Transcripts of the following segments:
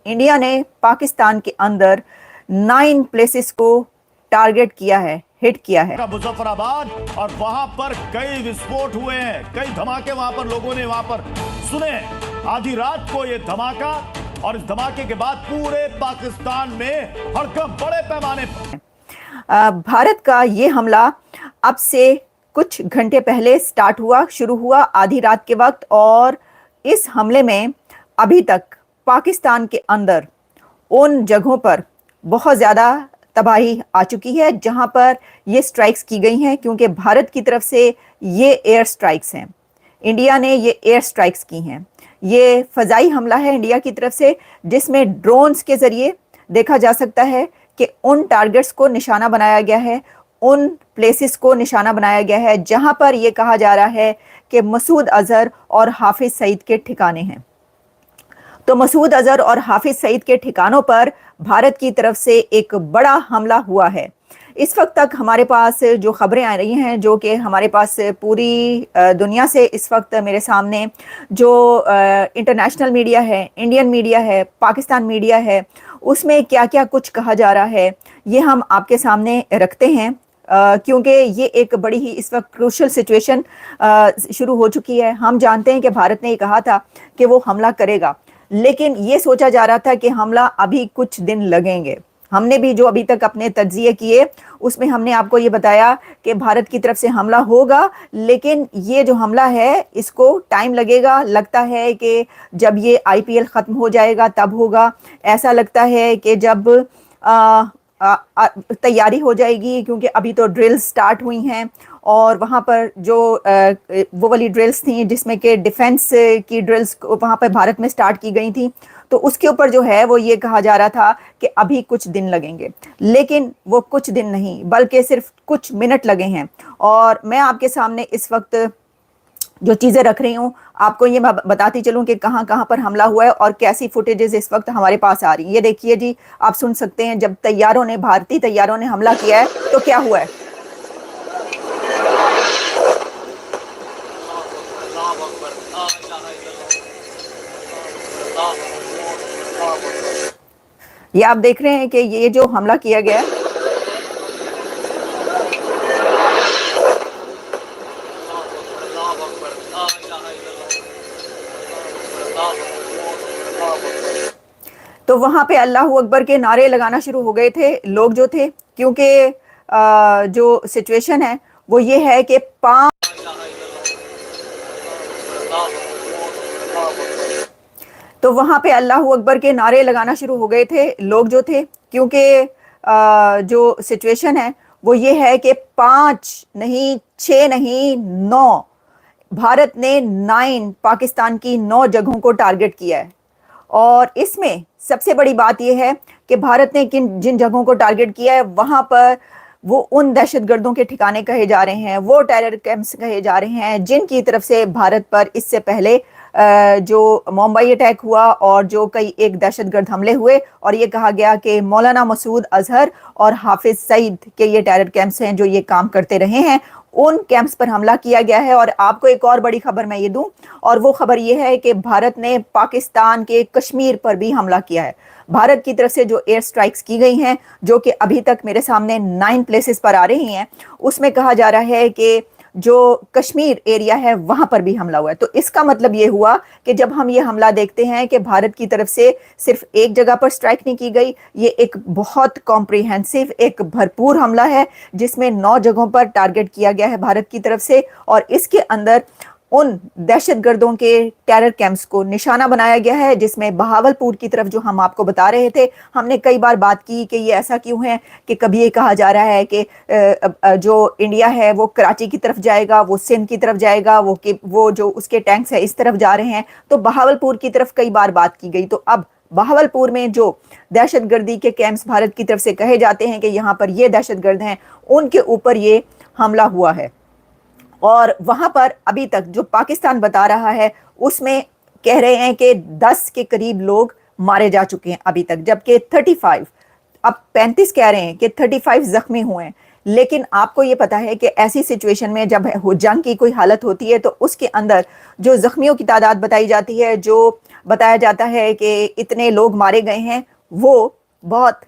India ने पाकिस्तान के अंदर 9 प्लेसेस को टारगेट किया है, हिट किया है। मुजफ्फराबाद और वहां पर कई विस्फोट हुए हैं, कई धमाके वहां पर लोगों ने वहां पर सुने। आधी रात को ये धमाका और इस धमाके के बाद पूरे पाकिस्तान में हड़कंप बड़े पैमाने पर। भारत का ये हमला अब से कुछ घंटे पहले शुरू हुआ आधी रात के वक्त, और इस हमले में अभी तक पाकिस्तान के अंदर उन जगहों पर बहुत ज़्यादा तबाही आ चुकी है जहां पर ये स्ट्राइक्स की गई हैं, क्योंकि भारत की तरफ से ये एयर स्ट्राइक्स हैं। इंडिया ने ये एयर स्ट्राइक्स की हैं। ये फ़ज़ाई हमला है इंडिया की तरफ से, जिसमें ड्रोन्स के ज़रिए देखा जा सकता है कि उन टारगेट्स को निशाना बनाया गया है, उन प्लेसेस को निशाना बनाया गया है जहां पर यह कहा जा रहा है कि मसूद अजहर और हाफिज सईद के ठिकाने हैं। तो मसूद अजहर और हाफिज सईद के ठिकानों पर भारत की तरफ से एक बड़ा हमला हुआ है। इस वक्त तक हमारे पास जो खबरें आ रही हैं, जो कि हमारे पास पूरी दुनिया से इस वक्त मेरे सामने जो इंटरनेशनल मीडिया है, इंडियन मीडिया है, पाकिस्तान मीडिया है, उसमें क्या क्या कुछ कहा जा रहा है, ये हम आपके सामने रखते हैं, क्योंकि ये एक बड़ी ही इस वक्त क्रूशल सिचुएशन शुरू हो चुकी है। हम जानते हैं कि भारत ने ये कहा था कि वो हमला करेगा, लेकिन ये सोचा जा रहा था कि हमला अभी कुछ दिन लगेंगे। हमने भी जो अभी तक अपने तज्जिए किए उसमें हमने आपको ये बताया कि भारत की तरफ से हमला होगा, लेकिन ये जो हमला है इसको टाइम लगेगा। लगता है कि जब ये आईपीएल ख़त्म हो जाएगा तब होगा। ऐसा लगता है कि जब तैयारी हो जाएगी, क्योंकि अभी तो ड्रिल्स स्टार्ट हुई हैं और वहाँ पर जो वो वाली ड्रिल्स थी जिसमें कि डिफेंस की ड्रिल्स वहाँ पर भारत में स्टार्ट की गई थी, तो उसके ऊपर जो है वो ये कहा जा रहा था कि अभी कुछ दिन लगेंगे, लेकिन वो कुछ दिन नहीं बल्कि सिर्फ कुछ मिनट लगे हैं। और मैं आपके सामने इस वक्त जो चीज़ें रख रही हूँ आपको ये बताती चलूँ कि कहाँ कहाँ पर हमला हुआ है और कैसी फुटेजेस इस वक्त हमारे पास आ रही हैं। ये देखिए जी, आप सुन सकते हैं जब भारतीय तैयारों ने हमला किया है तो क्या हुआ है। ये आप देख रहे हैं कि ये जो हमला किया गया है, तो वहां पे अल्लाहू अकबर के नारे लगाना शुरू हो गए थे लोग जो थे, क्योंकि जो सिचुएशन है वो ये है कि तो वहां पे अल्लाहू अकबर के नारे लगाना शुरू हो गए थे लोग जो थे, क्योंकि जो सिचुएशन है वो ये है कि 5 नहीं, 6 नहीं, 9 भारत ने 9 पाकिस्तान की 9 जगहों को टारगेट किया है। और इसमें सबसे बड़ी बात यह है कि भारत ने जिन जगहों को टारगेट किया है वहां पर वो उन दहशतगर्दों के ठिकाने कहे जा रहे हैं, वो टेरर कैंप्स कहे जा रहे हैं जिनकी तरफ से भारत पर इससे पहले जो मुंबई अटैक हुआ और जो कई एक दहशतगर्द हमले हुए, और ये कहा गया कि मौलाना मसूद अजहर और हाफिज सईद के ये टेरर कैंप्स हैं जो ये काम करते रहे हैं, उन कैंप्स पर हमला किया गया है। और आपको एक और बड़ी खबर मैं ये दूं, और वो खबर ये है कि भारत ने पाकिस्तान के कश्मीर पर भी हमला किया है। भारत की तरफ से जो एयर स्ट्राइक्स की गई हैं, जो कि अभी तक मेरे सामने 9 प्लेसेस पर आ रही हैं, उसमें कहा जा रहा है कि जो कश्मीर एरिया है वहां पर भी हमला हुआ है। तो इसका मतलब ये हुआ कि जब हम ये हमला देखते हैं कि भारत की तरफ से सिर्फ एक जगह पर स्ट्राइक नहीं की गई, ये एक बहुत कॉम्प्रिहेंसिव, एक भरपूर हमला है जिसमें 9 जगहों पर टारगेट किया गया है भारत की तरफ से, और इसके अंदर उन दहशतगर्दों के टेरर कैंप्स को निशाना बनाया गया है, जिसमें बहावलपुर की तरफ जो हम आपको बता रहे थे, हमने कई बार बात की कि ये ऐसा क्यों है कि कभी ये कहा जा रहा है कि जो इंडिया है वो कराची की तरफ जाएगा, वो सिंध की तरफ जाएगा, वो जो उसके टैंक्स है इस तरफ जा रहे हैं, तो बहावलपुर की तरफ कई बार बात की गई। तो अब बहावलपुर में जो दहशतगर्दी के कैंप्स भारत की तरफ से कहे जाते हैं कि यहाँ पर ये दहशतगर्द हैं, उनके ऊपर ये हमला हुआ है। और वहां पर अभी तक जो पाकिस्तान बता रहा है उसमें कह रहे हैं कि 10 के करीब लोग मारे जा चुके हैं अभी तक, जबकि 35, अब 35 कह रहे हैं कि 35 जख्मी हुए हैं। لیکن آپ کو یہ پتا ہے کہ ایسی سچویشن میں جب جنگ کی کوئی حالت ہوتی ہے تو اس کے اندر جو زخمیوں کی تعداد بتائی جاتی ہے، جو بتایا جاتا ہے کہ اتنے لوگ مارے گئے ہیں، وہ بہت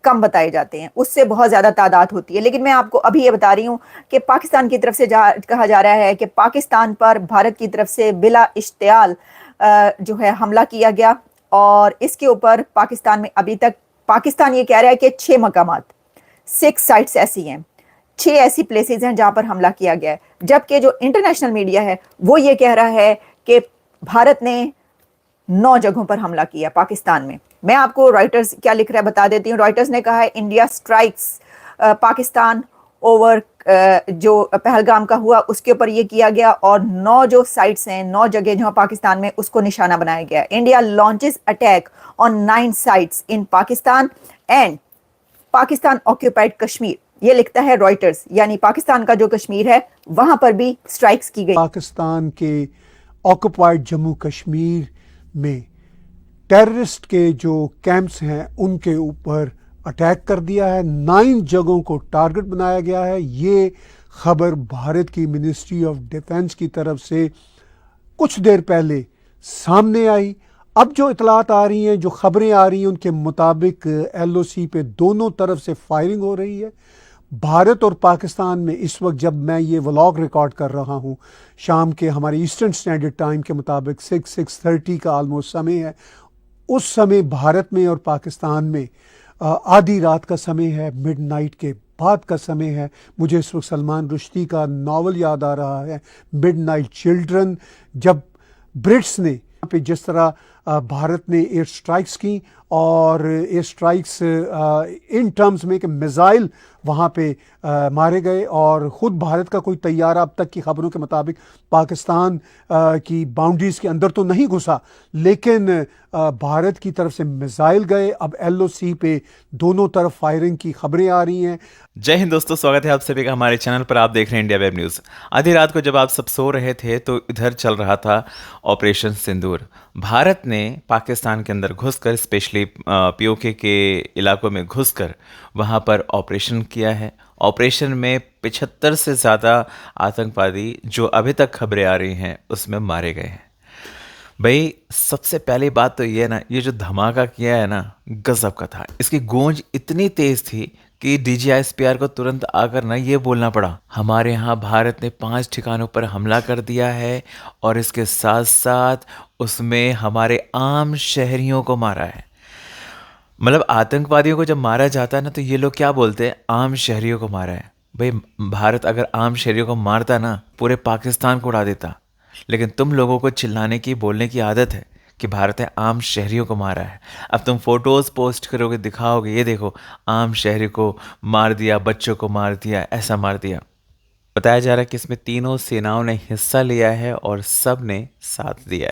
کم بتائے جاتے ہیں، اس سے بہت زیادہ تعداد ہوتی ہے۔ لیکن میں آپ کو ابھی یہ بتا رہی ہوں کہ پاکستان کی طرف سے کہا جا رہا ہے کہ پاکستان پر بھارت کی طرف سے بلا اشتعال جو ہے حملہ کیا گیا، اور اس کے اوپر پاکستان میں ابھی تک پاکستان یہ کہہ رہا ہے کہ 6 مقامات، 6 سائٹس ایسی ہیں، 6 ایسی پلیسز ہیں جہاں پر حملہ کیا گیا ہے، جبکہ جو انٹرنیشنل میڈیا ہے وہ یہ کہہ رہا ہے کہ بھارت نے 9 جگہوں پر حملہ کیا پاکستان میں۔ میں آپ کو رائٹرز کیا لکھ رہا ہے بتا دیتی ہوں۔ رائٹرز نے کہا ہے انڈیا سٹرائکس پاکستان اوور جو پہلگام کا ہوا اس کے اوپر یہ کیا گیا، اور 9 جو سائٹس ہیں، 9 جگہ جہاں پاکستان میں، اس کو نشانہ بنایا گیا۔ India launches attack on 9 sites in Pakistan and Pakistan occupied Kashmir, یہ لکھتا ہے رائٹرز، یعنی پاکستان کا جو کشمیر ہے وہاں پر بھی سٹرائکس کی گئی۔ پاکستان کے آکوپائڈ جموں کشمیر میں ٹیررسٹ کے جو کیمپس ہیں ان کے اوپر اٹیک کر دیا ہے، 9 جگہوں کو ٹارگٹ بنایا گیا ہے۔ یہ خبر بھارت کی منسٹری آف ڈیفنس کی طرف سے کچھ دیر پہلے سامنے آئی۔ اب جو اطلاعات آ رہی ہیں، جو خبریں آ رہی ہیں، ان کے مطابق ایل او سی پہ دونوں طرف سے فائرنگ ہو رہی ہے۔ بھارت اور پاکستان میں اس وقت جب میں یہ ولاگ ریکارڈ کر رہا ہوں، شام کے ہمارے ایسٹرن اسٹینڈرڈ ٹائم کے مطابق 6:30 کا آلموسٹ سمے ہے۔ اس سمے بھارت میں اور پاکستان میں آدھی رات کا سمے ہے، مڈ نائٹ کے بعد کا سمے ہے۔ مجھے اس وقت سلمان رشدی کا ناول یاد آ رہا ہے، مڈ نائٹ چلڈرن، جب برٹس نے پہ جس طرح بھارت نے ایئر سٹرائکس کی، اور ایئر سٹرائکس ان ٹرمز میں کہ میزائل وہاں پہ مارے گئے، اور خود بھارت کا کوئی طیارہ اب تک کی خبروں کے مطابق پاکستان کی باؤنڈریز کے اندر تو نہیں گھسا، لیکن بھارت کی طرف سے میزائل گئے۔ اب ایل او سی پہ دونوں طرف فائرنگ کی خبریں آ رہی ہیں۔ جے ہند دوستو، سواگت ہے آپ سبھی کا ہمارے چینل پر۔ آپ دیکھ رہے ہیں انڈیا ویب نیوز۔ آدھی رات کو جب آپ سب سو رہے تھے تو ادھر چل رہا تھا آپریشن سندور۔ بھارت نے پاکستان کے اندر گھس کر، اسپیشلی پی او کے علاقوں میں گھس کر وہاں پر آپریشن کیا ہے۔ آپریشن میں 75 سے زیادہ آتنکوادی، جو ابھی تک خبریں آ رہی ہیں، اس میں مارے گئے ہیں۔ بھائی سب سے پہلی بات تو یہ ہے نا، یہ جو دھماکہ کیا ہے نا، غضب کا تھا۔ اس کی گونج اتنی تیز تھی کہ D G S P R کو ترنت آ کر نہ یہ بولنا پڑا، ہمارے ہاں بھارت نے 5 ٹھکانوں پر حملہ کر دیا ہے، اور اس کے ساتھ ساتھ اس میں ہمارے عام شہریوں کو مارا ہے۔ مطلب آتنکوادیوں کو جب مارا جاتا ہے نا، تو یہ لوگ کیا بولتے ہیں؟ عام شہریوں کو مارا ہے۔ بھئی بھارت اگر عام شہریوں کو مارتا نا، پورے پاکستان کو اڑا دیتا، لیکن تم لوگوں کو چلانے کی، بولنے کی عادت ہے کہ بھارت نے عام شہریوں کو مارا ہے۔ اب تم فوٹوز پوسٹ کرو گے، دکھاؤ گے، یہ دیکھو عام شہری کو مار دیا، بچوں کو مار دیا، ایسا مار دیا۔ بتایا جا رہا ہے کہ اس میں تینوں سیناؤں نے حصہ لیا ہے اور سب نے ساتھ دیا ہے۔